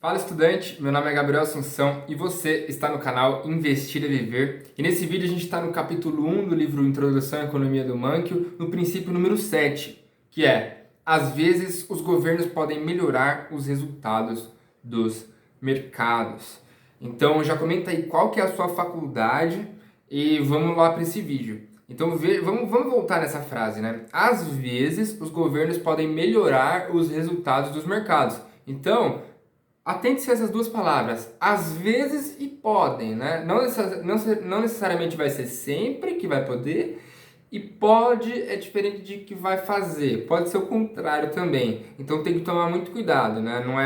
Fala estudante, meu nome é Gabriel Assunção e você está no canal Investir e Viver. E nesse vídeo a gente está no capítulo 1 do livro Introdução à Economia do Mankiw, no princípio número 7, que é: às vezes os governos podem melhorar os resultados dos mercados. Então já comenta aí qual que é a sua faculdade e vamos lá para esse vídeo. Então vamos voltar nessa frase, né? Às vezes os governos podem melhorar os resultados dos mercados. Então, atente-se a essas duas palavras, às vezes e podem, né? Não necessariamente vai ser sempre que vai poder, e pode é diferente de que vai fazer, pode ser o contrário também. Então tem que tomar muito cuidado, né? Não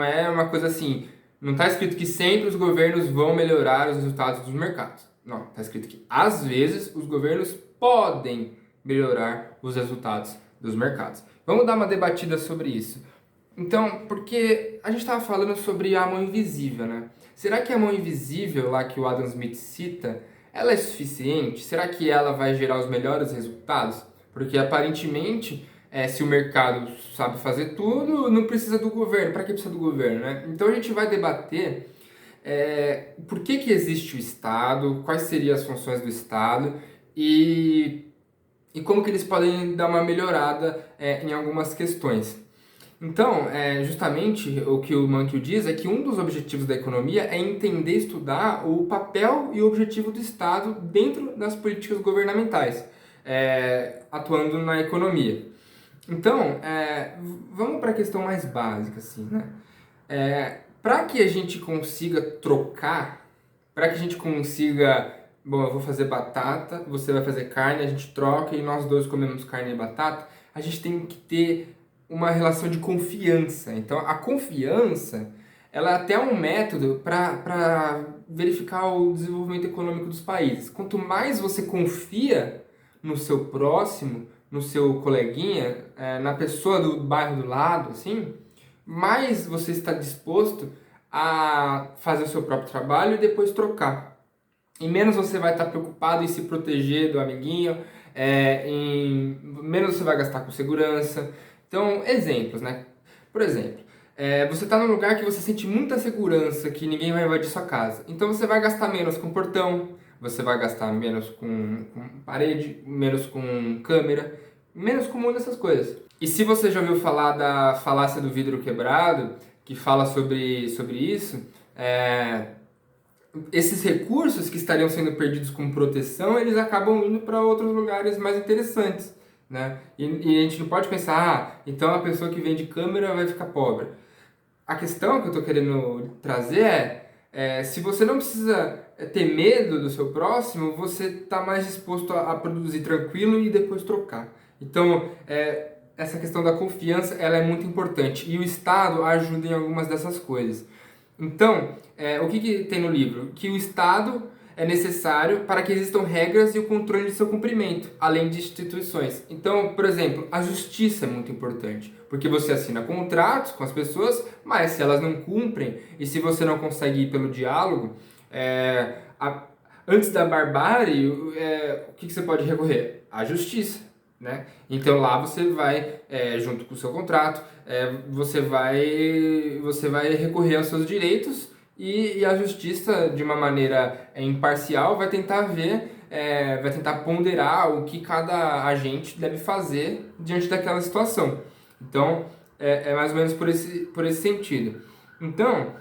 é uma coisa assim, não está escrito que sempre os governos vão melhorar os resultados dos mercados. Não, está escrito que às vezes os governos podem melhorar os resultados dos mercados. Vamos dar uma debatida sobre isso. Então, porque a gente estava falando sobre a mão invisível, né? Será que a mão invisível lá que o Adam Smith cita, ela é suficiente? Será que ela vai gerar os melhores resultados? Porque aparentemente, se o mercado sabe fazer tudo, não precisa do governo. Para que precisa do governo, né? Então a gente vai debater por que existe o Estado, quais seriam as funções do Estado e como que eles podem dar uma melhorada em algumas questões. Então, justamente o que o Mankiw diz é que um dos objetivos da economia é entender e estudar o papel e o objetivo do Estado dentro das políticas governamentais, atuando na economia. Então, vamos para a questão mais básica, assim, né? Para que a gente consiga trocar, para que a gente consiga, bom, eu vou fazer batata, você vai fazer carne, a gente troca e nós dois comemos carne e batata, a gente tem que ter uma relação de confiança. Então, a confiança, ela é até um método para verificar o desenvolvimento econômico dos países. Quanto mais você confia no seu próximo, no seu coleguinha, na pessoa do bairro do lado, assim, mais você está disposto a fazer o seu próprio trabalho e depois trocar. E menos você vai estar preocupado em se proteger do amiguinho, menos você vai gastar com segurança. Então, exemplos, né? Por exemplo, você está num lugar que você sente muita segurança, que ninguém vai invadir sua casa. Então você vai gastar menos com portão, você vai gastar menos com parede, menos com câmera, menos com muitas dessas coisas. E se você já ouviu falar da falácia do vidro quebrado, que fala sobre isso, esses recursos que estariam sendo perdidos com proteção, eles acabam indo para outros lugares mais interessantes, né? E a gente não pode pensar, então a pessoa que vende câmera vai ficar pobre. A questão que eu estou querendo trazer se você não precisa ter medo do seu próximo, você está mais disposto a produzir tranquilo e depois trocar. Então, essa questão da confiança, ela é muito importante. E o Estado ajuda em algumas dessas coisas. Então, o que tem no livro? Que o Estado é necessário para que existam regras e o controle de seu cumprimento, além de instituições. Então, por exemplo, a justiça é muito importante, porque você assina contratos com as pessoas, mas se elas não cumprem e se você não consegue ir pelo diálogo, antes da barbárie, o que você pode recorrer? À justiça. Né? Então lá você vai, junto com o seu contrato, você vai recorrer aos seus direitos e a justiça, de uma maneira imparcial, vai tentar ver, vai tentar ponderar o que cada agente deve fazer diante daquela situação. Então, mais ou menos por esse sentido. Então,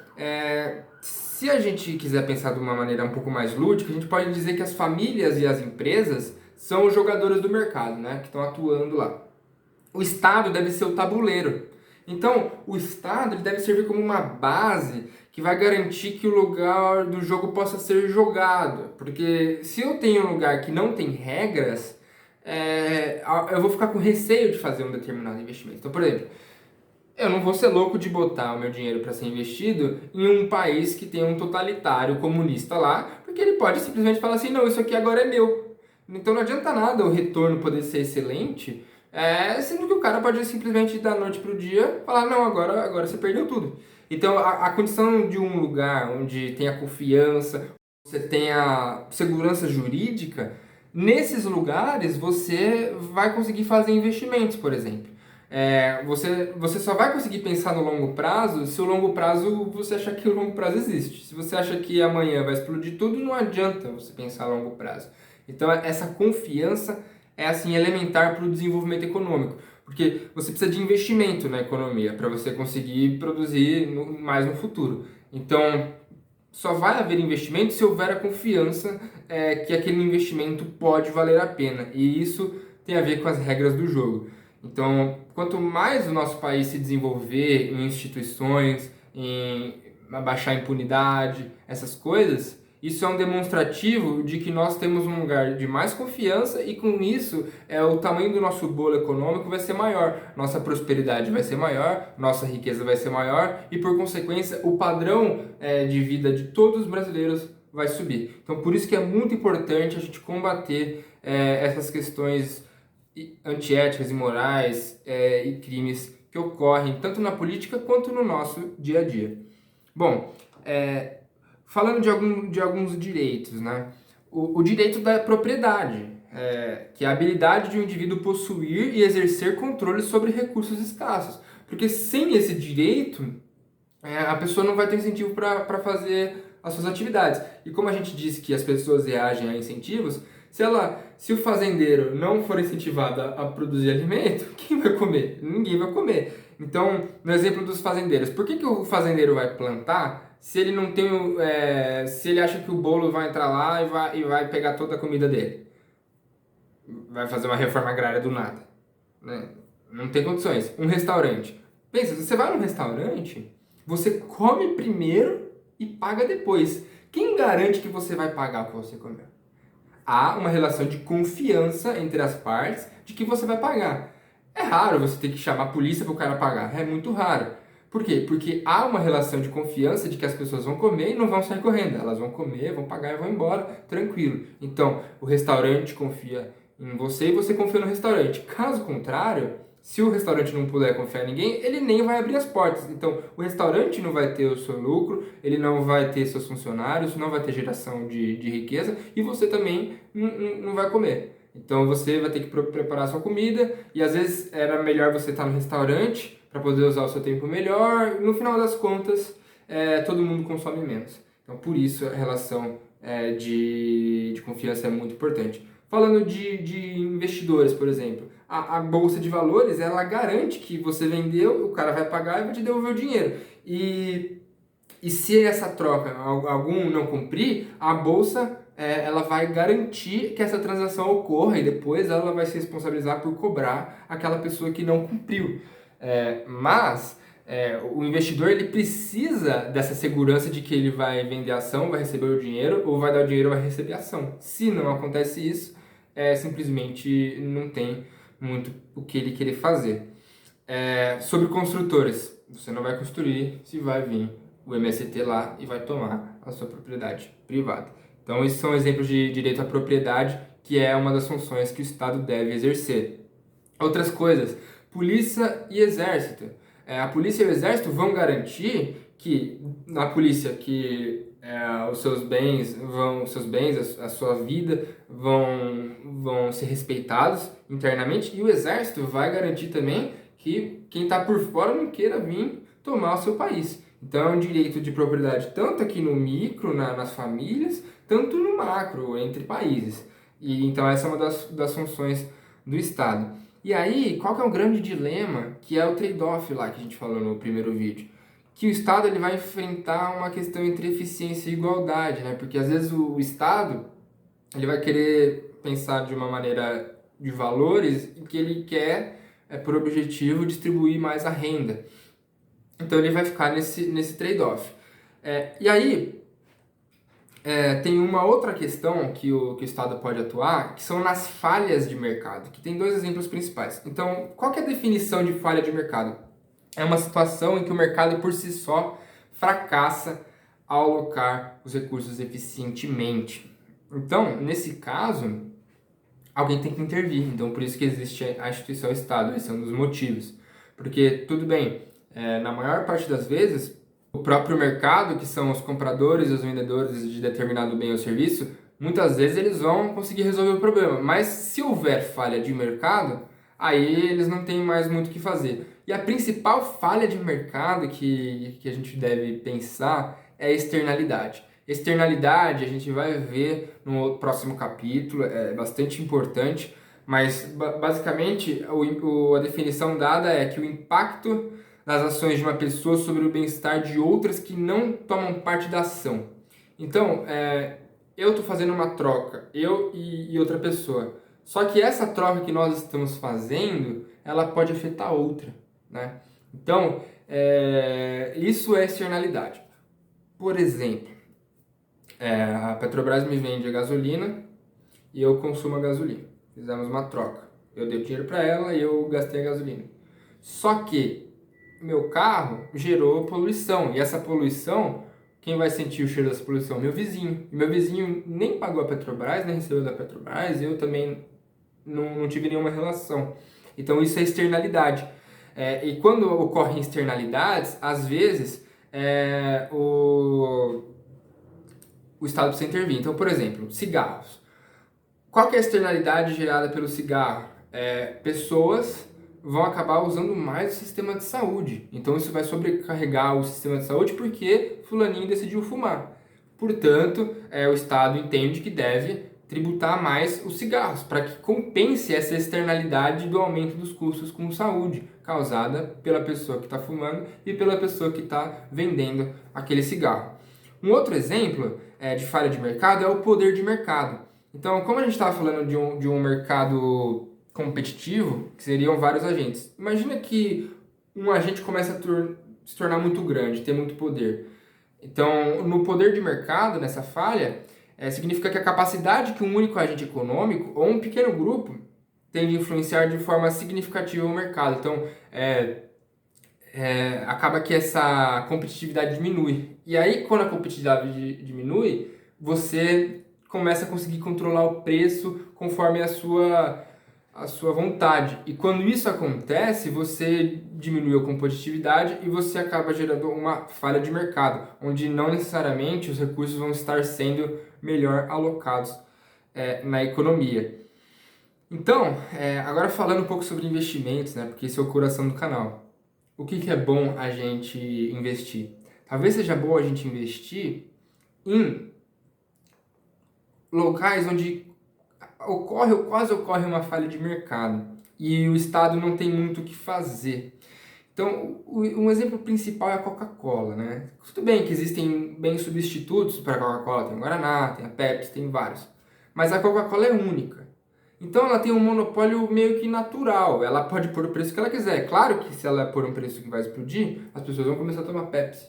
se a gente quiser pensar de uma maneira um pouco mais lúdica, a gente pode dizer que as famílias e as empresas são os jogadores do mercado, né, que estão atuando lá. O Estado deve ser o tabuleiro. Então, o Estado ele deve servir como uma base que vai garantir que o lugar do jogo possa ser jogado. Porque se eu tenho um lugar que não tem regras, eu vou ficar com receio de fazer um determinado investimento. Então, por exemplo, eu não vou ser louco de botar o meu dinheiro para ser investido em um país que tem um totalitário comunista lá, porque ele pode simplesmente falar assim, não, isso aqui agora é meu. Então não adianta nada o retorno poder ser excelente, sendo que o cara pode simplesmente da noite para o dia falar, não, agora você perdeu tudo. Então a condição de um lugar onde tem a confiança, você tem a segurança jurídica, nesses lugares você vai conseguir fazer investimentos, por exemplo. Você só vai conseguir pensar no longo prazo se o longo prazo você achar que o longo prazo existe. Se você acha que amanhã vai explodir tudo, não adianta você pensar a longo prazo. Então essa confiança é assim elementar para o desenvolvimento econômico, porque você precisa de investimento na economia para você conseguir produzir mais no futuro. Então só vai haver investimento se houver a confiança que aquele investimento pode valer a pena, e isso tem a ver com as regras do jogo. Então, quanto mais o nosso país se desenvolver em instituições, em abaixar a impunidade, essas coisas, isso é um demonstrativo de que nós temos um lugar de mais confiança, e com isso o tamanho do nosso bolo econômico vai ser maior, nossa prosperidade vai ser maior, nossa riqueza vai ser maior e, por consequência, o padrão de vida de todos os brasileiros vai subir. Então, por isso que é muito importante a gente combater essas questões antiéticas, imorais e crimes que ocorrem tanto na política quanto no nosso dia a dia. Bom, falando de alguns direitos, né? O direito da propriedade, que é a habilidade de um indivíduo possuir e exercer controle sobre recursos escassos. Porque sem esse direito, a pessoa não vai ter incentivo para fazer as suas atividades. E como a gente disse que as pessoas reagem a incentivos, se o fazendeiro não for incentivado a produzir alimento, quem vai comer? Ninguém vai comer. Então, no exemplo dos fazendeiros, por que o fazendeiro vai plantar se ele não tem, se ele acha que o bolo vai entrar lá e vai pegar toda a comida dele? Vai fazer uma reforma agrária do nada, né? Não tem condições. Um restaurante. Pensa, você vai num restaurante, você come primeiro e paga depois. Quem garante que você vai pagar o que você comeu? Há uma relação de confiança entre as partes de que você vai pagar. É raro você ter que chamar a polícia para o cara pagar, é muito raro. Por quê? Porque há uma relação de confiança de que as pessoas vão comer e não vão sair correndo. Elas vão comer, vão pagar e vão embora, tranquilo. Então, o restaurante confia em você e você confia no restaurante. Caso contrário, se o restaurante não puder confiar em ninguém, ele nem vai abrir as portas. Então, o restaurante não vai ter o seu lucro, ele não vai ter seus funcionários, não vai ter geração de riqueza, e você também não vai comer. Então, você vai ter que preparar a sua comida, e às vezes era melhor você estar no restaurante para poder usar o seu tempo melhor. No final das contas, todo mundo consome menos. Então, por isso, a relação de confiança é muito importante. Falando de investidores, por exemplo, a bolsa de valores, ela garante que você vendeu, o cara vai pagar e vai te devolver o dinheiro. E se essa troca algum não cumprir, a bolsa ela vai garantir que essa transação ocorra, e depois ela vai se responsabilizar por cobrar aquela pessoa que não cumpriu. Mas o investidor ele precisa dessa segurança de que ele vai vender a ação, vai receber o dinheiro, ou vai dar o dinheiro, vai receber a ação. Se não acontece isso, simplesmente não tem muito o que ele querer fazer. Sobre construtores, você não vai construir se vai vir o MST lá e vai tomar a sua propriedade privada. Então, esses são exemplos de direito à propriedade, que é uma das funções que o Estado deve exercer. Outras coisas, polícia e exército. A polícia e o exército vão garantir que na polícia os seus bens, a sua vida vão ser respeitados internamente, e o exército vai garantir também que quem está por fora não queira vir tomar o seu país. Então é um direito de propriedade tanto aqui no micro, nas famílias, tanto no macro, entre países. E então essa é uma das funções do Estado. E aí, qual que é o grande dilema, que é o trade-off lá que a gente falou no primeiro vídeo? Que o Estado ele vai enfrentar uma questão entre eficiência e igualdade, né? Porque às vezes o Estado ele vai querer pensar de uma maneira de valores em que ele quer, por objetivo, distribuir mais a renda. Então ele vai ficar nesse trade-off. E aí, tem uma outra questão que o Estado pode atuar, que são nas falhas de mercado, que tem dois exemplos principais. Então, qual que é a definição de falha de mercado? É uma situação em que o mercado por si só fracassa ao alocar os recursos eficientemente. Então, nesse caso, alguém tem que intervir. Então, por isso que existe a instituição Estado, esse é um dos motivos. Porque, tudo bem, na maior parte das vezes, o próprio mercado, que são os compradores e os vendedores de determinado bem ou serviço, muitas vezes eles vão conseguir resolver o problema. Mas se houver falha de mercado, aí eles não têm mais muito o que fazer. E a principal falha de mercado que a gente deve pensar é a externalidade. Externalidade a gente vai ver no próximo capítulo, é bastante importante, mas basicamente a definição dada é que o impacto das ações de uma pessoa sobre o bem-estar de outras que não tomam parte da ação. Então, eu estou fazendo uma troca, eu e outra pessoa. Só que essa troca que nós estamos fazendo, ela pode afetar outra, né? Então, isso é externalidade. Por exemplo, a Petrobras me vende a gasolina e eu consumo a gasolina. Fizemos uma troca. Eu dei o dinheiro para ela e eu gastei a gasolina. Só que meu carro gerou poluição. E essa poluição, quem vai sentir o cheiro dessa poluição? Meu vizinho. E meu vizinho nem pagou a Petrobras, nem recebeu da Petrobras, eu também não tive nenhuma relação. Então isso é externalidade. E quando ocorrem externalidades, às vezes o Estado precisa intervir. Então, por exemplo, cigarros. Qual que é a externalidade gerada pelo cigarro? Pessoas vão acabar usando mais o sistema de saúde. Então isso vai sobrecarregar o sistema de saúde porque fulaninho decidiu fumar. Portanto, o Estado entende que deve tributar mais os cigarros para que compense essa externalidade do aumento dos custos com saúde causada pela pessoa que está fumando e pela pessoa que está vendendo aquele cigarro. Um outro exemplo de falha de mercado é o poder de mercado. Então, como a gente estava falando de um mercado competitivo, que seriam vários agentes. Imagina que um agente começa a se tornar muito grande, ter muito poder. Então, no poder de mercado, nessa falha, significa que a capacidade que um único agente econômico ou um pequeno grupo tem de influenciar de forma significativa o mercado. Então, acaba que essa competitividade diminui. E aí, quando a competitividade diminui, você começa a conseguir controlar o preço conforme a sua vontade. E quando isso acontece, você diminui a competitividade e você acaba gerando uma falha de mercado, onde não necessariamente os recursos vão estar sendo melhor alocados na economia. Então, agora falando um pouco sobre investimentos, né, porque esse é o coração do canal. O que é bom a gente investir? Talvez seja bom a gente investir em locais onde quase ocorre uma falha de mercado e o Estado não tem muito o que fazer. Então, um exemplo principal é a Coca-Cola, né? Tudo bem que existem bem substitutos para a Coca-Cola, tem o Guaraná, tem a Pepsi, tem vários. Mas a Coca-Cola é única. Então ela tem um monopólio meio que natural, ela pode pôr o preço que ela quiser. Claro que se ela pôr um preço que vai explodir, as pessoas vão começar a tomar Pepsi.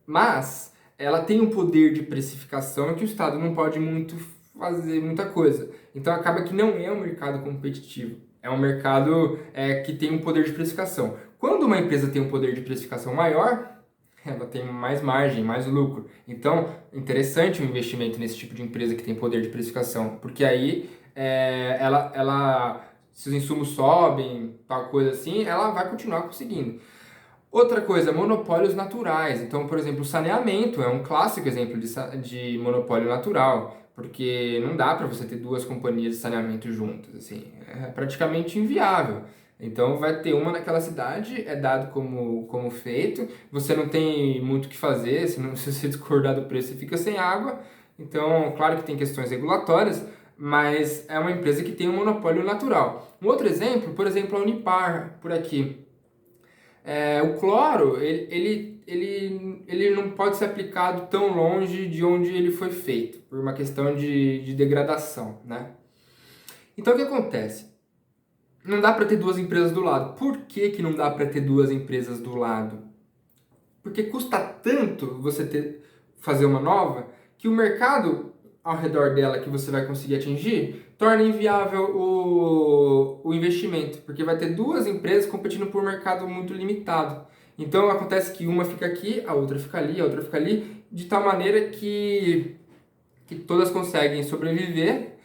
Mas ela tem um poder de precificação que o Estado não pode muito fazer muita coisa. Então acaba que não é um mercado competitivo. É um mercado que tem um poder de precificação. Quando uma empresa tem um poder de precificação maior, ela tem mais margem, mais lucro. Então, interessante o investimento nesse tipo de empresa que tem poder de precificação, porque aí se os insumos sobem, tal coisa assim, ela vai continuar conseguindo. Outra coisa, monopólios naturais. Então, por exemplo, o saneamento é um clássico exemplo de monopólio natural, porque não dá para você ter duas companhias de saneamento juntas, assim, é praticamente inviável. Então, vai ter uma naquela cidade, é dado como feito, você não tem muito o que fazer, se você discordar do preço, você fica sem água. Então, claro que tem questões regulatórias, mas é uma empresa que tem um monopólio natural. Um outro exemplo, por exemplo, a Unipar, por aqui. O cloro, ele não pode ser aplicado tão longe de onde ele foi feito, por uma questão de degradação, né? Então, o que acontece? Não dá para ter duas empresas do lado. Por que não dá para ter duas empresas do lado? Porque custa tanto você fazer uma nova que o mercado ao redor dela que você vai conseguir atingir torna inviável o investimento, porque vai ter duas empresas competindo por um mercado muito limitado. Então acontece que uma fica aqui, a outra fica ali, a outra fica ali, de tal maneira que todas conseguem sobreviver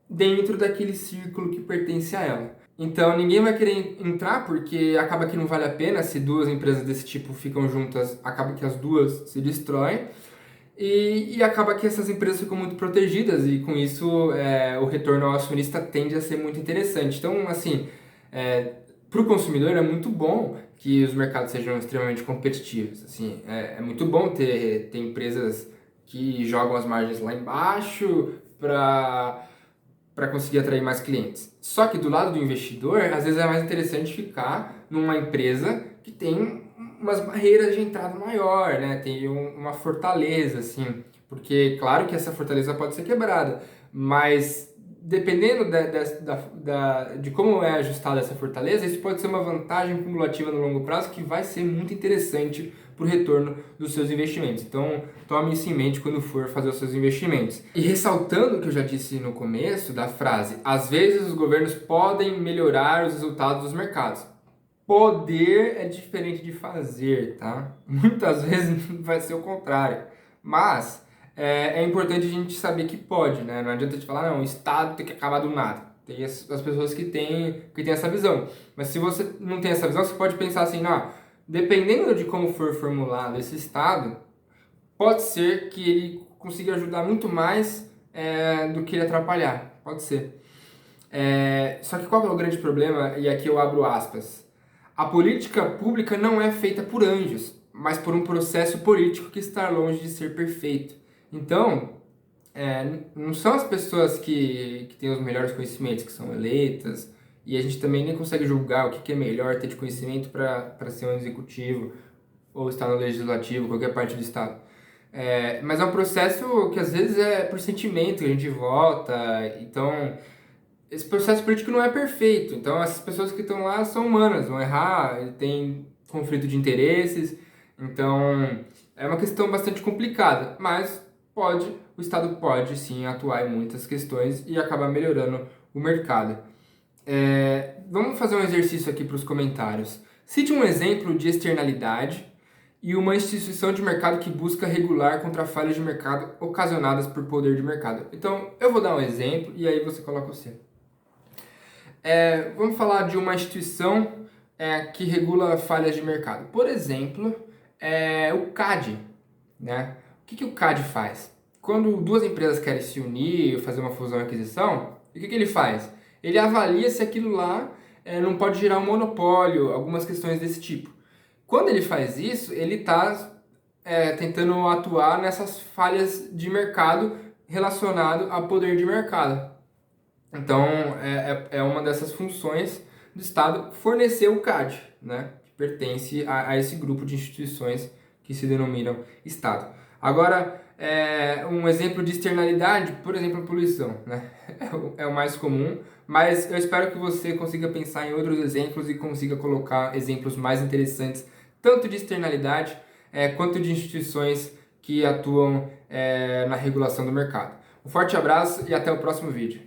dentro daquele círculo que pertence a ela. Então ninguém vai querer entrar porque acaba que não vale a pena se duas empresas desse tipo ficam juntas, acaba que as duas se destroem. e acaba que essas empresas ficam muito protegidas e com isso o retorno ao acionista tende a ser muito interessante. Então, assim, para o consumidor é muito bom que os mercados sejam extremamente competitivos. Assim, é muito bom ter empresas que jogam as margens lá embaixo para conseguir atrair mais clientes. Só que do lado do investidor, às vezes é mais interessante ficar numa empresa que tem umas barreiras de entrada maior, né? Tem uma fortaleza, assim, porque claro que essa fortaleza pode ser quebrada, mas dependendo de como é ajustada essa fortaleza, isso pode ser uma vantagem cumulativa no longo prazo que vai ser muito interessante para o retorno dos seus investimentos. Então, tome isso em mente quando for fazer os seus investimentos. E ressaltando o que eu já disse no começo da frase, às vezes os governos podem melhorar os resultados dos mercados. Poder é diferente de fazer, tá? Muitas vezes vai ser o contrário. Mas é importante a gente saber que pode, né? Não adianta te falar, não, o Estado tem que acabar do nada. Tem as pessoas que têm essa visão. Mas se você não tem essa visão, você pode pensar assim, não, dependendo de como for formulado esse Estado, pode ser que ele consiga ajudar muito mais do que ele atrapalhar. Pode ser. Só que qual é o grande problema? E aqui eu abro aspas. A política pública não é feita por anjos, mas por um processo político que está longe de ser perfeito. Então, não são as pessoas que têm os melhores conhecimentos que são eleitas, e a gente também nem consegue julgar o que é melhor ter de conhecimento para ser um executivo ou estar no legislativo, qualquer parte do Estado. Mas é um processo que às vezes é por sentimento que a gente vota, então esse processo político não é perfeito. Então essas pessoas que estão lá são humanas, vão errar, tem conflito de interesses, então é uma questão bastante complicada, mas o Estado pode sim atuar em muitas questões e acabar melhorando o mercado. Vamos fazer um exercício aqui para os comentários. Cite um exemplo de externalidade e uma instituição de mercado que busca regular contra falhas de mercado ocasionadas por poder de mercado. Então, eu vou dar um exemplo e aí você coloca o seu. Vamos falar de uma instituição que regula falhas de mercado. Por exemplo, o CAD, né? O que o CAD faz? Quando duas empresas querem se unir, fazer uma fusão e aquisição, o que ele faz? Ele avalia se aquilo lá não pode gerar um monopólio, algumas questões desse tipo. Quando ele faz isso, ele está tentando atuar nessas falhas de mercado relacionado a poder de mercado. Então, é uma dessas funções do Estado fornecer o CAD, né? Que pertence a esse grupo de instituições que se denominam Estado. Agora, um exemplo de externalidade, por exemplo, a poluição, né? É o mais comum, mas eu espero que você consiga pensar em outros exemplos e consiga colocar exemplos mais interessantes, tanto de externalidade quanto de instituições que atuam na regulação do mercado. Um forte abraço e até o próximo vídeo.